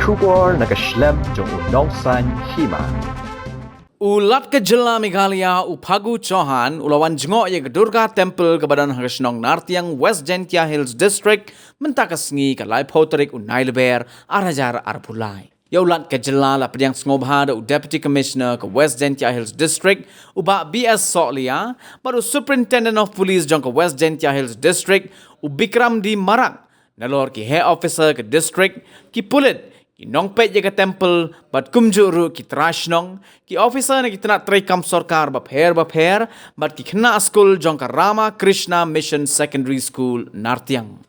Shubor nakaslem jong unongsan Hima. Ulat ke Jylla Meghalaya Phagu Chauhan ulawan Jngoh ye ke Durga Temple ke badan Harsnong Nartiang West Jentia Hills District mentakasngi ke lai potrik unai leber arajar arpulai. Ya ulat ke Jylla la pediang ngobha da Deputy Commissioner ke West Jentia Hills District uba BS Soklia baru Superintendent of Police jong ke West Jentia Hills District Bikram di Marak nalor ki head officer ke district ki pulit ki nongpet je ke temple bat kumjuru ki trashnong ki officer ne ki tena trekam sarkar bapher bat ki kena school jong ka Rama Krishna Mission Secondary School Nartiang.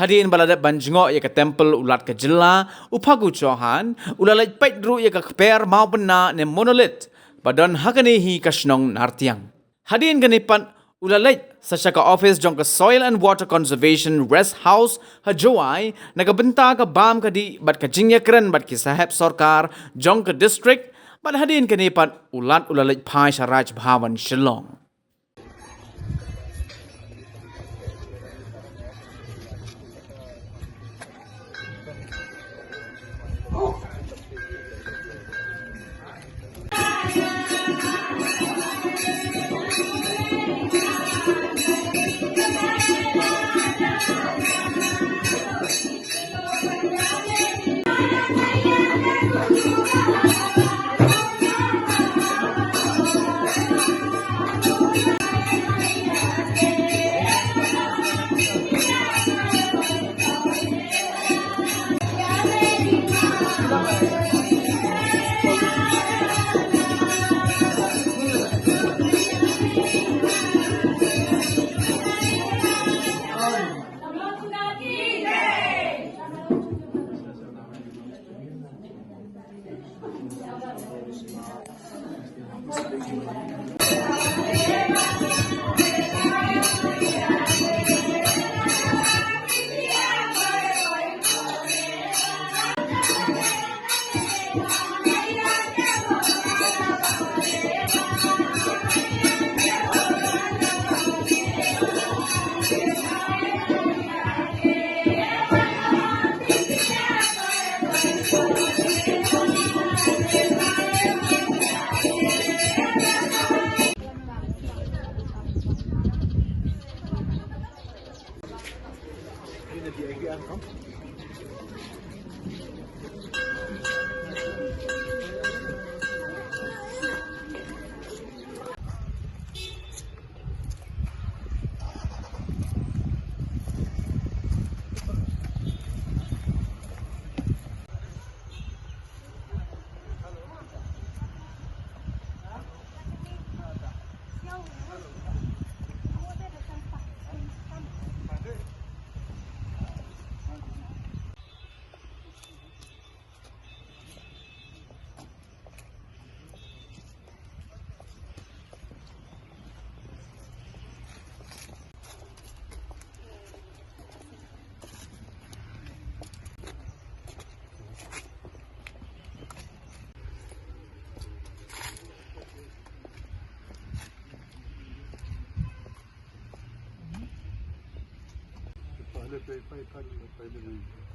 Hadirin baladat banjngok ye ke temple ulat ke Jylla Phagu Chauhan ulalai pedru ye ke kper mau bena ne monolith badan hakane hi kasnong Nartiang. Hadirin ganipan ulalai sasaka office jong ke Soil and Water Conservation Rest House hajawai nagabenta ka bam ka di bat ka jingya keren bat ki sahab sarkar jong ke district bat hadirin ganipan ulalai phai Raj Bhavan Shillong.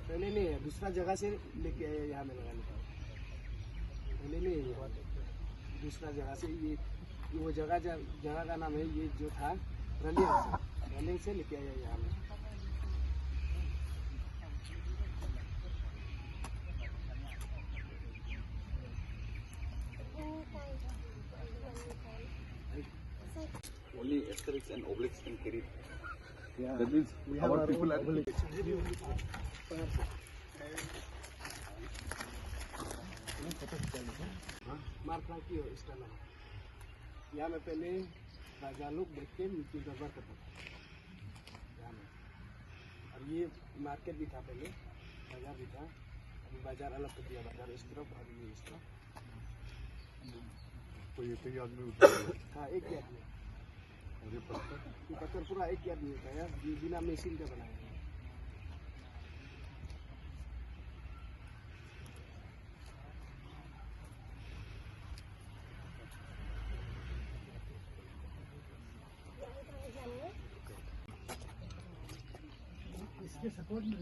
पहले नहीं है, दूसरा जगह से लेके आया यहाँ में लगाने का। पहले नहीं है, दूसरा जगह से ये वो जगह का नाम है ये जो था रनिंग से लेके आया यहाँ में। Only asterisks and obliques can carry. Yeah. That means our people are. Mark की हो इसका नाम। यहाँ में पहले राजा लोग बैठ के मीटिंग दरबार करता था यहाँ में, और ये मार्केट भी था पहले, बाजार भी था। अभी बाजार अलग कर दिया, बाजार इस तरफ और ये इस तरफ। तो ये कई आदमी हाँ, एक ही आदमी। ये पत्थर पूरा एक ही आदमी होता है, ये बिना मशीन का बनाया है। इसके सपोर्ट में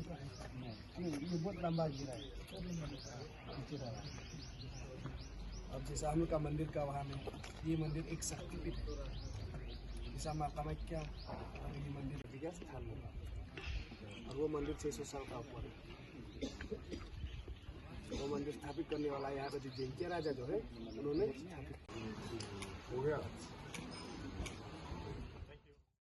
ये बहुत लंबा गिरा है। अब जैसा हम लोग का मंदिर का वहाँ में ये मंदिर एक शक्तिपीठ है, जैसा माँ कामाख्या और ये मंदिर विजय स्थान होगा और वो मंदिर 600 साल का ऊपर है। वो मंदिर स्थापित करने वाला यहाँ का जो जैनकिया राजा जो है उन्होंने स्थापित हो गया।